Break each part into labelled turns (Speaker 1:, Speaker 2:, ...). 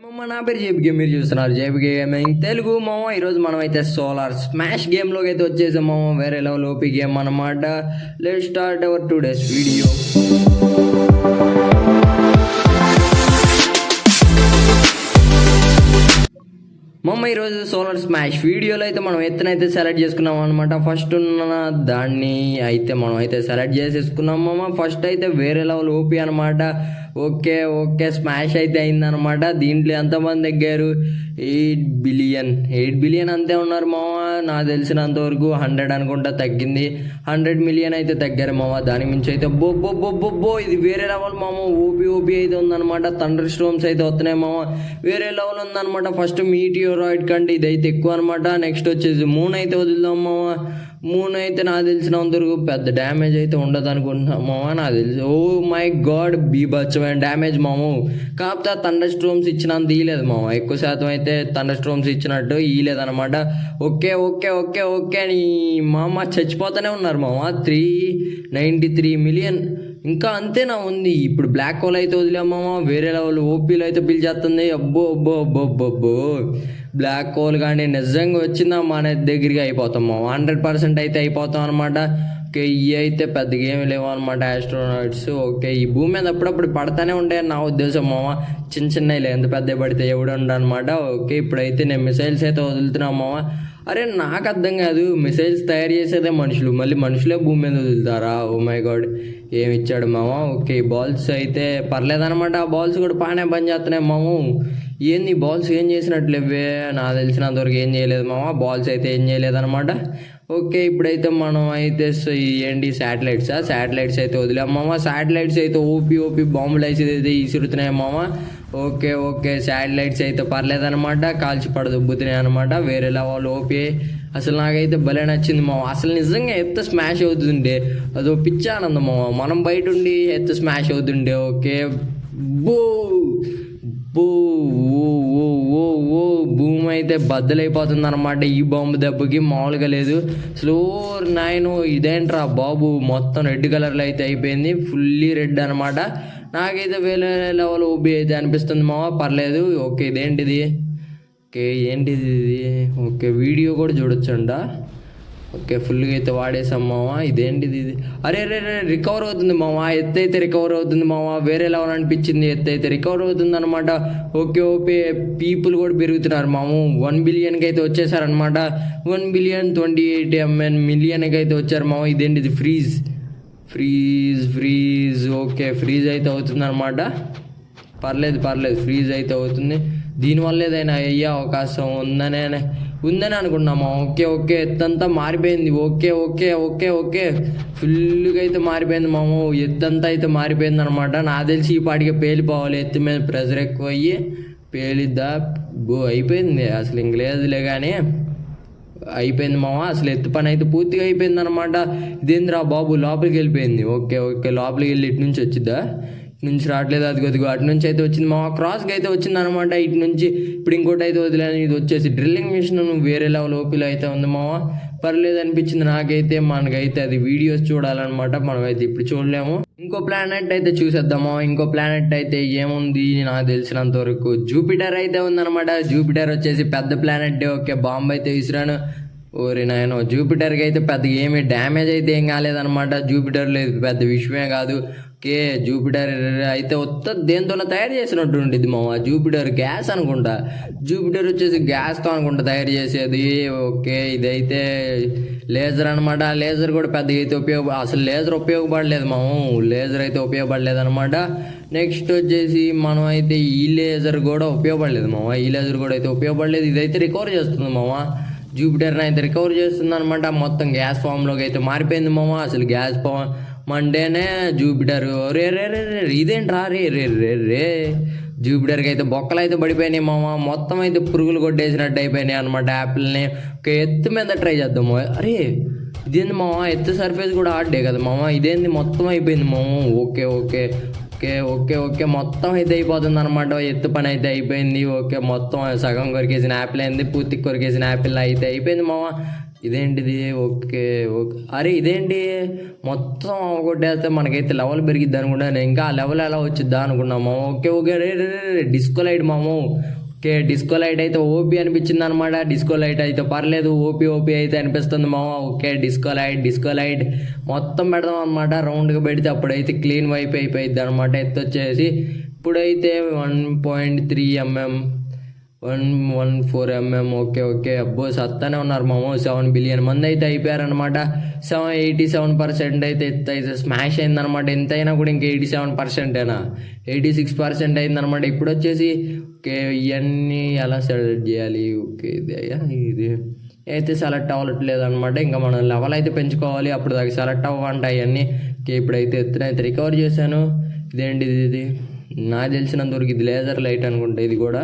Speaker 1: నా పేరు జేబీకే, మీరు చూస్తున్నారు జేబీకే గేమింగ్ తెలుగు. మామ ఈరోజు మనం అయితే సోలార్ స్మాష్ గేమ్లోకి అయితే వచ్చేసాం మామ. వేరే లెవెల్ ఓపీ గేమ్ అన్నమాట. Let's start our today's video. మమ్మ ఈరోజు సోలార్ స్మాష్ వీడియోలో అయితే మనం ఎత్తునైతే సెలెక్ట్ చేసుకున్నాం అనమాట. ఫస్ట్ ఉన్న దాన్ని అయితే మనం అయితే సెలెక్ట్ చేసేసుకున్నాం మమ్మ. ఫస్ట్ అయితే వేరే లెవెల్ ఓపీ అనమాట. ఓకే స్మాష్ అయితే అయిందనమాట. దీంట్లో ఎంతమంది తగ్గారు? 8 బిలియన్ అంతే ఉన్నారు మామ. నాకు తెలిసినంతవరకు 100 అనుకుంటా తగ్గింది. 100 మిలియన్ అయితే తగ్గారు మామ. దాని మించి అయితే బో ఇది వేరే లెవెల్ మామ. ఓపీ అయితే ఉందన్నమాట. థండర్ స్టోమ్స్ అయితే వస్తున్నాయి మామ. వేరే లెవెల్ ఉందన్నమాట. ఫస్ట్ మీటియోరాయిడ్ కంటే ఇది అయితే ఎక్కువ అనమాట. నెక్స్ట్ వచ్చేసి మూన్ అయితే వదులుదాం మామ. మూన్ అయితే నాకు తెలిసినంతవరకు పెద్ద డ్యామేజ్ అయితే ఉండదు అనుకుంటున్నాం మామ. నాకు తెలిసి ఓ మై గాడ్ బీభత్సమైన డ్యామేజ్ మామ. కాకపోతే థండర్ స్ట్రోమ్స్ ఇచ్చినంత ఇయలేదు మామ. ఎక్కువ శాతం అయితే థండర్ స్ట్రోమ్స్ ఇచ్చినట్టు ఇయలేదన్నమాట. ఓకే అని మామ చచ్చిపోతూనే ఉన్నారు మామ. 393 మిలియన్ ఇంకా అంతేనా ఉంది. ఇప్పుడు బ్లాక్ హోల్ అయితే వదిలేమామా. వేరే లెవెల్ ఓపీలో అయితే పిలిచేస్తుంది. అబ్బో బ్లాక్ హోల్ కానీ నిజంగా వచ్చిందా మన దగ్గరికి అయిపోతాం మామ. 100% అయితే అయిపోతాం అనమాట. ఓకే ఇవి అయితే పెద్దగా ఏమి లేవు అనమాట ఆస్ట్రోనాట్స్. ఓకే ఈ భూమి మీద అప్పుడప్పుడు పడతానే ఉంటాయి నా ఉద్దేశం మామ. చిన్నవి ఎంత పెద్ద పడితే ఎవడు ఉండనమాట. ఓకే ఇప్పుడైతే నేను మిసైల్స్ అయితే వదులుతున్నాను మామ. అరే నాకు అర్థం కాదు, మిసైల్స్ తయారు చేసేదే మనుషులు, మళ్ళీ మనుషులే భూమి మీద వదులుతారా? ఓ మై గాడ్ ఏమి ఇచ్చాడు మామ. ఓకే బాల్స్ అయితే పర్లేదనమాట. ఆ బాల్స్ కూడా బాగానే పని చేస్తున్నాయి మామ. ఏంది బాల్స్ ఏం చేసినట్లేవే? నాకు తెలిసినంతవరకు ఏం చేయలేదు మామ. బాల్స్ అయితే ఏం చేయలేదన్నమాట. ఓకే ఇప్పుడైతే మనం అయితే ఏంటి శాటిలైట్స్ అయితే వదిలేం మామ. శాటిలైట్స్ అయితే ఓపీ బాంబులు అయితే ఇసురుతున్నాయి మామ. ఓకే శాటిలైట్స్ అయితే పర్లేదనమాట. కాల్చి పడదొబ్బుతున్నాయి అనమాట. వేరే లెవెల్ ఓపీ. అసలు నాకైతే భలే నచ్చింది మామ. అసలు నిజంగా ఎత్త స్మాష్ అవుతుండే అదో పిచ్చి ఆనందం మామ. మనం బయట ఉండి ఎత్త స్మాష్ అవుతుండే. ఓకే బూ భూమి అయితే బద్దలైపోతుంది అనమాట ఈ బాంబు దెబ్బకి. మామూలుగా లేదు. స్లోర్ 9 ఇదేంట్రా బాబు, మొత్తం రెడ్ కలర్లో అయితే అయిపోయింది. ఫుల్లీ రెడ్ అనమాట. నాకైతే వేరే లెవెల్ ఓబీ అయితే అనిపిస్తుంది మామ. పర్లేదు. ఓకే ఇదేంటిది? ఏంటిది ఇది? ఓకే వీడియో కూడా చూడొచ్చంట. ఓకే ఫుల్గా అయితే వాడేసాం మామ. ఇదేంటిది ఇది? అరే రికవర్ అవుతుంది మామ. ఎత్తు అయితే రికవర్ అవుతుంది మామ. వేరే లెవెల్ అనిపించింది. ఎత్తు అయితే రికవర్ అవుతుంది అనమాట. ఓకే పీపుల్ కూడా పెరుగుతున్నారు మామ. 1 బిలియన్కి అయితే వచ్చేసారనమాట. 1,028 మిలియన్కి అయితే వచ్చారు మామ. ఇదేంటిది? ఫ్రీజ్. ఓకే ఫ్రీజ్ అయితే అవుతుంది అనమాట. పర్లేదు ఫ్రీజ్ అయితే అవుతుంది. దీనివల్ల ఏదైనా అయ్యే అవకాశం ఉందని అనుకున్నాము. ఓకే ఎత్తంతా మారిపోయింది. ఓకే ఫుల్గా అయితే మారిపోయింది మామ. ఎత్తంతా అయితే మారిపోయింది అనమాట. నాకు తెలిసి ఈ పాటికి పేలిపోవాలి. ఎత్తు మీద ప్రెషర్ ఎక్కువ అయ్యి పేలిద్దా అయిపోయింది. అసలు ఇంక లేదులే కానీ అయిపోయింది మామ. అసలు ఎత్తు పని అయితే పూర్తిగా అయిపోయింది అనమాట. ఇదేంద్రా బాబు లోపలికి వెళ్ళిపోయింది. ఓకే లోపలికి వెళ్ళి ఇటు నుంచి వచ్చిద్దా? నుంచి రావట్లేదు. అదిగో అటు నుంచి అయితే వచ్చింది మా. క్రాస్గా అయితే వచ్చింది అనమాట ఇటు నుంచి. ఇప్పుడు ఇంకోటి అయితే వదిలేని. ఇది వచ్చేసి డ్రిల్లింగ్ మిషన్ వేరే లెవెల్ ఓపీలో అయితే ఉంది మామ. పర్లేదు అనిపించింది నాకైతే. మనకైతే అది వీడియోస్ చూడాలన్నమాట. మనమైతే ఇప్పుడు చూడలేము. ఇంకో ప్లానెట్ అయితే చూసేద్దాము. ఇంకో ప్లానెట్ అయితే ఏముంది నాకు తెలిసినంత వరకు జూపిటర్ అయితే ఉందన్నమాట. జూపిటర్ వచ్చేసి పెద్ద ప్లానెట్. ఓకే బాంబు అయితే విసిరాను. ఓరి నాయనో జూపిటర్కి అయితే పెద్దగా ఏమీ డ్యామేజ్ అయితే ఏం కాలేదన్నమాట. జూపిటర్లో ఇది పెద్ద విషయమే కాదు. ఓకే జూపిటర్ అయితే దేంతో తయారు చేసినట్టు ఉంటుంది మామ. జూపిటర్ గ్యాస్ అనుకుంటా. జూపిటర్ వచ్చేసి గ్యాస్తో అనుకుంటా తయారు చేసేది. ఓకే ఇదైతే లేజర్ అనమాట. లేజర్ కూడా పెద్దగా అయితే అసలు లేజర్ ఉపయోగపడలేదు మామ. లేజర్ అయితే ఉపయోగపడలేదు అనమాట. నెక్స్ట్ వచ్చేసి మనం అయితే ఈ లేజర్ కూడా ఉపయోగపడలేదు మామ. ఈ లేజర్ కూడా అయితే ఉపయోగపడలేదు. ఇదైతే రికవర్ చేస్తుంది మామ. జూపిటర్ని అయితే రికవర్ చేస్తుంది అనమాట. మొత్తం గ్యాస్ ఫామ్లోకి అయితే మారిపోయింది మామ. అసలు గ్యాస్ ఫామ్ మండేనే జూపిటర్. రే ఇదేంట్రా రే జూపిటర్కి అయితే బొక్కలు అయితే పడిపోయినాయి మామ. మొత్తం అయితే పురుగులు కొట్టేసినట్టు అయిపోయినాయి అనమాట యాపిల్ని. ఒక ఎత్తు మీద ట్రై చేద్దాము. అరే ఇదేంది మామ? ఎత్తు సర్ఫేస్ కూడా ఆడ్డే కదా మామ. ఇదేంది మొత్తం అయిపోయింది మామ. ఓకే మొత్తం అయితే అయిపోతుంది అనమాట. ఎత్తు పని అయితే అయిపోయింది. ఓకే మొత్తం సగం కొరికేసిన యాపిల్ అయింది. పూర్తి కొరికేసిన యాపిల్ అయితే అయిపోయింది మామ. ఇదేంటిది? ఓకే. ఓకే. అరే ఇదేంటి మొత్తం అవగొట్టేస్తే మనకైతే లెవెల్ పెరిగిద్ది అనుకున్నాను. ఇంకా ఆ లెవెల్ ఎలా వచ్చిద్దా అనుకున్నాం మామ. ఓకే. ఓకే. రే రే రే డిస్కో లైట్ మాము. ఓకే. డిస్కో లైట్ అయితే ఓపీ అనిపించింది అనమాట. డిస్కో లైట్ అయితే పర్లేదు, ఓపీ అయితే అనిపిస్తుంది మామ. ఓకే. డిస్కో లైట్ మొత్తం పెడదాం అనమాట. రౌండ్గా పెడితే అప్పుడైతే క్లీన్ వైప్ అయిపోయింది అనమాట. ఎత్తు వచ్చేసి ఇప్పుడైతే 1.3 mm 114 mm. ఓకే. అబ్బో సత్తానే ఉన్నారు మామ. 7 బిలియన్ మంది అయితే అయిపోయారనమాట. 87% అయితే ఎత్తు అయితే స్మాష్ అయిందనమాట. ఎంతైనా కూడా ఇంకా 87%ఏనా, 86% అయిందనమాట. ఇప్పుడు వచ్చేసి ఓకే ఇవన్నీ ఎలా సెలెక్ట్ చేయాలి? ఓకే ఇది అయితే సెలెక్ట్ అవ్వట్లేదు అనమాట. ఇంకా మనం లెవెల్ అయితే పెంచుకోవాలి, అప్పుడు దాకా సెలెక్ట్ అవ్వంట అవన్నీ. ఓకే ఇప్పుడైతే ఎత్తునైతే రికవర్ చేశాను. ఇదేంటిది? ఇది నాకు తెలిసినంతవరకు ఇది లేజర్ లైట్ అనుకుంటా. ఇది కూడా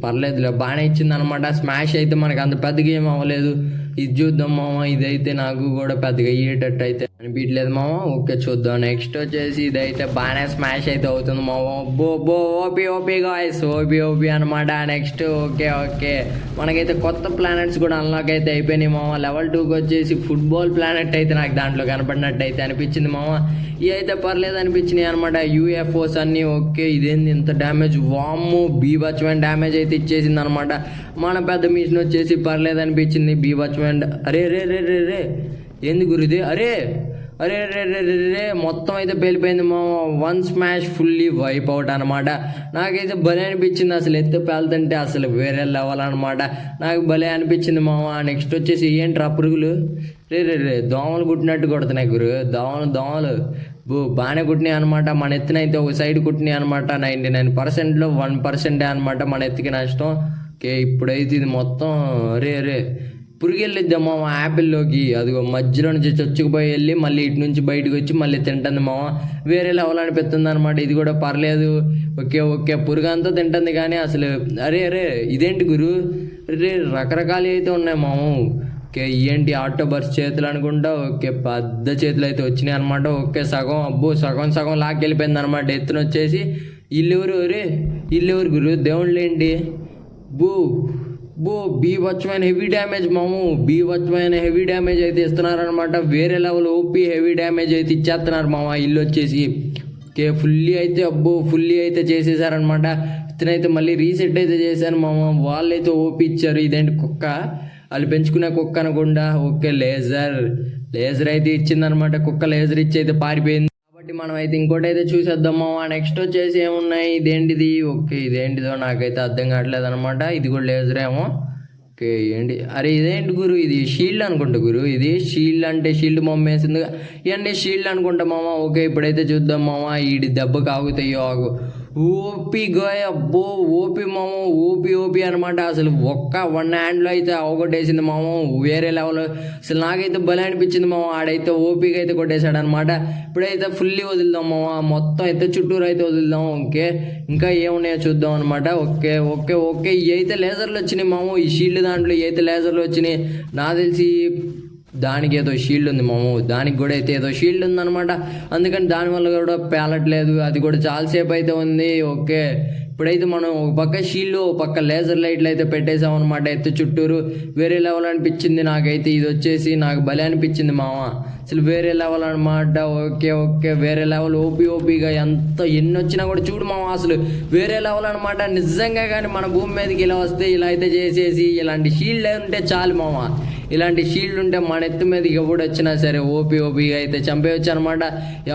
Speaker 1: పర్లేదులే, బాగానే ఇచ్చింది అనమాట. స్మాష్ అయితే మనకు అంత పెద్దగా ఏం అవ్వలేదు. ఇది చూద్దాం మామ. ఇదైతే నాకు కూడా పెద్దగా అయ్యేటట్టు అయితే అనిపించలేదు మామ. ఓకే చూద్దాం. నెక్స్ట్ వచ్చేసి ఇదైతే బాగానే స్మాష్ అయితే అవుతుంది మామ. ఓపీ గాయ్స్, ఓపీ అనమాట. నెక్స్ట్ ఓకే మనకైతే కొత్త ప్లానెట్స్ కూడా అన్లాక్ అయితే అయిపోయినాయి మామ. లెవెల్ 2కి వచ్చేసి ఫుట్బాల్ ప్లానెట్ అయితే నాకు దాంట్లో కనపడినట్టు అయితే అనిపించింది మామ. ఇవి అయితే పర్లేదు అనిపించినాయి అనమాట. యూఎఫ్ఓస్ అన్నీ ఓకే. ఇదేంది ఇంత డ్యామేజ్? వామ్ము బీవాచ్మెన్ డ్యామేజ్ అయితే ఇచ్చేసింది అనమాట. మన పెద్ద మిషన్ వచ్చేసి పర్లేదు అనిపించింది. బీవాచ్మెన్ అరే రే ఏంది గురు ఇది? అరే మొత్తం అయితే పేలిపోయింది మా. 1 స్మాష్ ఫుల్లీ వైప్ అవుట్ అనమాట. నాకైతే భలే అనిపించింది. అసలు ఎత్తు పేలుతుంటే అసలు వేరే లెవెల్ అనమాట. నాకు భలే అనిపించింది మామ. నెక్స్ట్ వచ్చేసి ఏంట్రా పురుగులు? రే దోమలు కుట్టినట్టు కొడుతున్నాయి గురు. దోమలు బాగానే కుట్టినాయి అనమాట. మన ఎత్తునైతే ఒక సైడ్ కుట్టినాయి అనమాట. 99%లో 1% అనమాట మన ఎత్తుకి నష్టం. ఓకే ఇప్పుడైతే ఇది మొత్తం రే పురుగెళ్ళిద్దాం మామ యాపిల్లోకి. అదిగో మధ్యలో నుంచి చొచ్చుకుపోయి వెళ్ళి మళ్ళీ ఇటు నుంచి బయటకు వచ్చి మళ్ళీ తింటుంది మామ. వేరే లెవెల్ అనిపిస్తుంది అనమాట. ఇది కూడా పర్లేదు. ఓకే పురుగు అంతా తింటుంది కానీ అసలు అరే ఇదేంటి గురు? రకరకాలు అయితే ఉన్నాయి మామ. ఓకే ఏంటి ఆటోబర్స్ చేతులు అనుకుంటా. ఓకే పెద్ద చేతులు అయితే వచ్చినాయి అనమాట. ఓకే సగం లాక్కెళ్ళిపోయింది అనమాట. ఎత్తున వచ్చేసి ఇల్లెవరు గురు? దేవుళ్ళు ఏంటి? బీవచ్మైన హెవీ డ్యామేజ్ మాము. బీవచ్మైన హెవీ డ్యామేజ్ అయితే ఇస్తున్నారనమాట. వేరే లెవెల్ ఓపీ హెవీ డ్యామేజ్ అయితే ఇచ్చేస్తున్నారు మామ. ఇల్లు వచ్చేసి ఓకే ఫుల్లీ అయితే చేసేసారనమాట. ఇతనైతే మళ్ళీ రీసెట్ అయితే చేశాను మామ. వాళ్ళు అయితే ఓపీ ఇచ్చారు. ఇదేంటి కుక్క? వాళ్ళు పెంచుకునే కుక్క అనుకుండా. ఓకే లేజర్ అయితే ఇచ్చిందనమాట. కుక్క లేజర్ ఇచ్చి అయితే పారిపోయింది. కాబట్టి మనం అయితే ఇంకోటి అయితే చూసేద్దాం మామ. నెక్స్ట్ వచ్చేసి ఏమున్నాయి? ఇదేంటిది? ఓకే ఇదేంటిదో నాకైతే అర్థం కావట్లేదు అనమాట. ఇది కూడా లేజర్ ఏమో. ఓకే ఏంటి? అరే ఇదేంటి గురు? ఇది షీల్డ్ అనుకుంటా గురు. ఇది షీల్డ్ అంటే షీల్డ్ బొమ్మ వేసింది. ఇవన్నీ షీల్డ్ అనుకుంటా మామ. ఓకే ఇప్పుడైతే చూద్దాం మామ. ఈ దెబ్బకి ఆగుతాయో ఓపీ గాయ. ఓపీ మామ. ఓపీ అనమాట. అసలు ఒక్క 1 హ్యాండ్లో అయితే అవగొట్టేసింది మామ. వేరే లెవెల్. అసలు నాకైతే భలే అనిపించింది మామ. ఆడైతే ఓపీగా అయితే కొట్టేశాడు అనమాట. ఇప్పుడైతే ఫుల్లీ వదులుదాం మామ. మొత్తం అయితే చుట్టూరు అయితే వదులుదాం. ఓకే ఇంకా ఏమున్నాయో చూద్దాం అనమాట. ఓకే ఇవి అయితే లేజర్లు వచ్చినాయి మామ. ఈ షీల్డ్ దాంట్లో ఇవి అయితే లేజర్లు వచ్చినాయి. నాకు తెలిసి దానికి ఏదో షీల్డ్ ఉంది మాము. దానికి కూడా అయితే ఏదో షీల్డ్ ఉందన్నమాట. అందుకని దానివల్ల కూడా పేలట్లేదు. అది కూడా చాలాసేపు అయితే ఉంది. ఓకే ఇప్పుడైతే మనం ఒక పక్క షీల్డ్ ఒక పక్క లేజర్ లైట్లు అయితే పెట్టేసాం అనమాట. ఎత్తు చుట్టూరు వేరే లెవెల్ అనిపించింది నాకైతే. ఇది వచ్చేసి నాకు భలే అనిపించింది మామ. అసలు వేరే లెవెల్ అనమాట. ఓకే వేరే లెవెల్ ఓపీగా ఎన్ని వచ్చినా కూడా చూడు మామ. అసలు వేరే లెవెల్ అనమాట నిజంగా. కానీ మన భూమి మీదకి ఇలా వస్తే ఇలా అయితే చేసేసి ఇలాంటి షీల్డ్ ఉంటే చాలు మామ. ఇలాంటి షీల్డ్ ఉంటే మన ఎత్తు మీదకి ఎవడొచ్చినా సరే ఓపీగా అయితే చంపేయచ్చు అనమాట.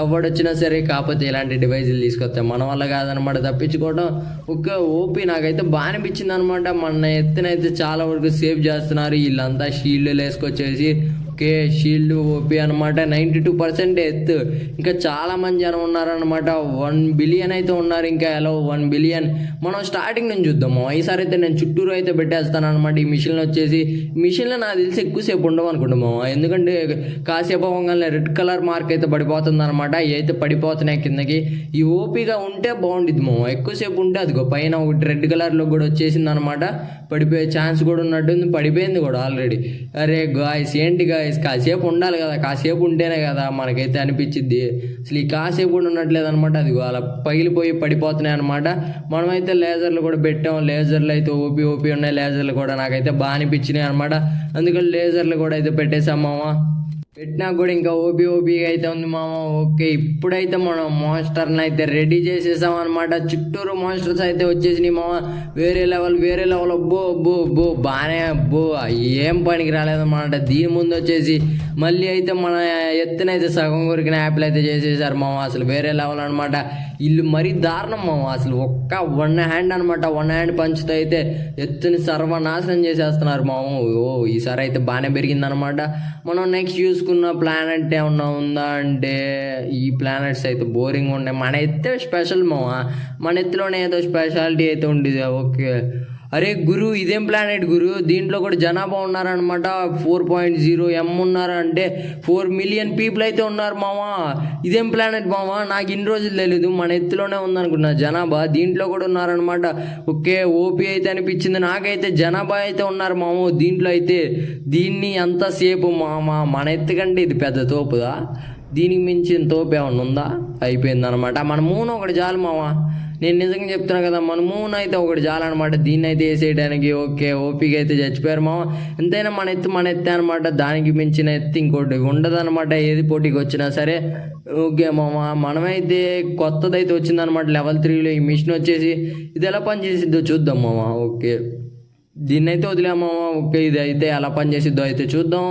Speaker 1: ఎవడొచ్చినా సరే. కాకపోతే ఇలాంటి డివైజులు తీసుకొస్తే మన వల్ల కాదనమాట తప్పించుకోవడం. ఒక ఓపీ నాకైతే బాగా అనిపించింది అనమాట. మన ఎత్తునైతే చాలా వరకు సేవ్ చేస్తున్నారు వీళ్ళంతా షీల్డ్లు వేసుకొచ్చేసి. ఓకే షీల్డ్ ఓపీ అనమాట. 92% ఎత్తు. ఇంకా చాలా మంది జనం ఉన్నారనమాట. 1 బిలియన్ అయితే ఉన్నారు. ఇంకా ఎలా 1 బిలియన్. మనం స్టార్టింగ్ నుంచి చూద్దాము. ఈసారి అయితే నేను చుట్టూరు అయితే పెట్టేస్తాను అనమాట. ఈ మిషన్లు వచ్చేసి మిషన్లో నాకు తెలిసి ఎక్కువసేపు ఉండవు అనుకుంటాము. ఎందుకంటే కాసేపు అవ్వగానే రెడ్ కలర్ మార్క్ అయితే పడిపోతుంది అనమాట. ఇవి అయితే పడిపోతున్నాయి కిందకి. ఈ ఓపీగా ఉంటే బాగుండిద్ది మామ. ఎక్కువసేపు ఉంటే అదిగో పైన ఒకటి రెడ్ కలర్లో కూడా వచ్చేసింది అనమాట. పడిపోయే ఛాన్స్ కూడా ఉన్నట్టుంది. పడిపోయింది కూడా ఆల్రెడీ. అరే గాయస్ ఏంటి గాయస్ గాయస్, కాసేపు ఉండాలి కదా, కాసేపు ఉంటేనే కదా మనకైతే అనిపించింది. అసలు ఈ కాసేపు కూడా ఉండట్లేదు అనమాట. అది అలా పగిలిపోయి పడిపోతున్నాయి అనమాట. మనమైతే లేజర్లు కూడా పెట్టాం. లేజర్లు అయితే ఓపీ ఉన్నాయి. లేజర్లు కూడా నాకైతే బాగా అనిపించినాయి అనమాట. అందుకని లేజర్లు కూడా అయితే పెట్టేసాం మామ. పెట్టినా కూడా ఇంకా ఓపీగా అయితే ఉంది మామ. ఓకే, ఇప్పుడైతే మనం మాన్స్టర్ని అయితే రెడీ చేసేసాం అనమాట. చుట్టూరు మాన్స్టర్స్ అయితే వచ్చేసినాయి మామ. వేరే లెవెల్ బో బాగానే ఏం పనికి రాలేదన్నమాట. దీని ముందు వచ్చేసి మళ్ళీ అయితే మన ఎత్తునైతే సగం కొరికిన యాప్లు అయితే చేసేసారు మామ. అసలు వేరే లెవెల్ అనమాట. ఇల్లు మరీ దారుణం మామ. అసలు ఒక్క వన్ హ్యాండ్ అనమాట. వన్ హ్యాండ్ పంచుతో అయితే ఎత్తుని సర్వనాశనం చేసేస్తున్నారు మామ. ఈసారి అయితే బాగానే పెరిగిందనమాట. మనం నెక్స్ట్ చూసుకున్న ప్లానెట్ ఏమన్నా ఉందా అంటే ఈ ప్లానెట్స్ అయితే బోరింగ్ ఉండే. మన ఎత్తే స్పెషల్ మామ. మన ఎత్తులోనే ఏదో స్పెషాలిటీ అయితే ఉండేది. ఓకే, అరే గురు, ఇదేం ప్లానెట్ గురు? దీంట్లో కూడా జనాభా ఉన్నారనమాట. 4.0 ఉన్నారంటే 4 మిలియన్ పీపుల్ అయితే ఉన్నారు మామ. ఇదేం ప్లానెట్ మామ? నాకు ఇన్ని రోజులు తెలీదు. మన ఎత్తులోనే ఉందనుకున్నా జనాభా. దీంట్లో కూడా ఉన్నారనమాట. ఓకే, ఓపీ అయితే అనిపించింది నాకైతే. జనాభా అయితే ఉన్నారు మామ దీంట్లో అయితే. దీన్ని ఎంతసేపు మామ, మన ఎత్తు కంటే ఇది పెద్ద తోపుదా? దీనికి మించిన తోపు ఏమన్నా ఉందా? అయిపోయిందనమాట. మన మూన్ ఒకటి చాలు మామ. నేను నిజంగా చెప్తున్నా కదా, మన మూన్ అయితే ఒకటి చాలన్నమాట దీన్ని అయితే వేసేయడానికి. ఓకే, ఓపిక అయితే చచ్చిపోయారు మామ. ఎంతైనా మన ఎత్తే అనమాట. దానికి మించిన ఎత్తి ఇంకోటి ఉండదన్నమాట ఏది పోటీకి వచ్చినా సరే. ఓకే మామ, మనమైతే కొత్తదైతే వచ్చిందనమాట లెవెల్ 3లో ఈ మిషన్ వచ్చేసి. ఇది ఎలా పనిచేసిద్దో చూద్దాం మామ. ఓకే, దీన్ని అయితే వదిలేము మామ. ఓకే, ఇది అయితే ఎలా పనిచేసిద్దో అయితే చూద్దాం.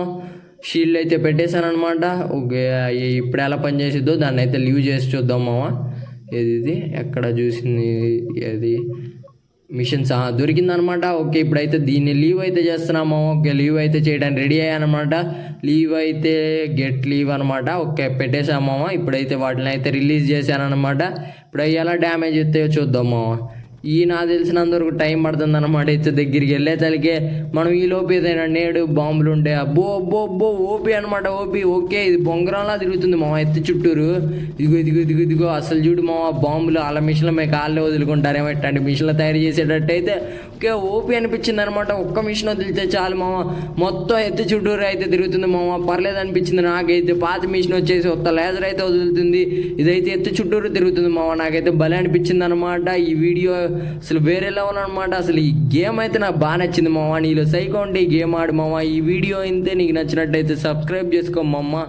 Speaker 1: షీల్డ్ అయితే పెట్టేశాను అనమాట. ఓకే, ఇప్పుడు ఎలా పనిచేసిద్దో దాన్ని అయితే లీవ్ చేసి చూద్దాం మామ. ఇది ఎక్కడ చూసింది అది మిషన్స్ దొరికిందనమాట. ఓకే, ఇప్పుడైతే దీన్ని లీవ్ అయితే చేస్తున్నాము. ఓకే, లీవ్ అయితే చేయడానికి రెడీ అయ్యానమాట. లీవ్ అయితే గెట్ లీవ్ అనమాట. ఓకే, పెట్టేసాము. ఇప్పుడైతే వాటిని అయితే రిలీజ్ చేశానమాట. ఇప్పుడు ఎలా డ్యామేజ్ అయితే చూద్దాము. నాకు తెలిసినంతవరకు టైం పడుతుంది అన్నమాట. అయితే దగ్గరికి వెళ్ళేసరికి మనం ఈ లోపు ఏదైనా నేడు బాంబులు ఉంటే అబ్బో ఓపీ అనమాట. ఓకే, ఇది బొంగరంలా తిరుగుతుంది మామ ఎత్తి చుట్టూరు. ఇదిగో అసలు చూడు మామ, బాంబులు వాళ్ళ మిషన్లు మేము కాళ్ళే వదులుకుంటారేమో. ఇట్లాంటి మిషన్లు తయారు చేసేటట్టయితే ఓకే ఓపీ అనిపించింది అనమాట. ఒక్క మిషన్ వదిలితే చాలు మామ, మొత్తం ఎత్తి చుట్టూరు అయితే తిరుగుతుంది మామ. పర్లేదు అనిపించింది నాకైతే. పాత మిషన్ వచ్చేసి ఒక్క లేజర్ అయితే వదులుతుంది, ఇదైతే ఎత్తి చుట్టూరు తిరుగుతుంది మామ. నాకైతే భలే అనిపించింది అనమాట. ఈ వీడియో అసలు వేరే లెవెల్ అనమాట. అసలు ఈ గేమ్ అయితే నాకు బాగా నచ్చింది మామ. నీలో సైకో ఉంటే ఈ గేమ్ ఆడు మామ. ఈ వీడియో అయితే నీకు నచ్చినట్టయితే సబ్స్క్రైబ్ చేసుకో మామ.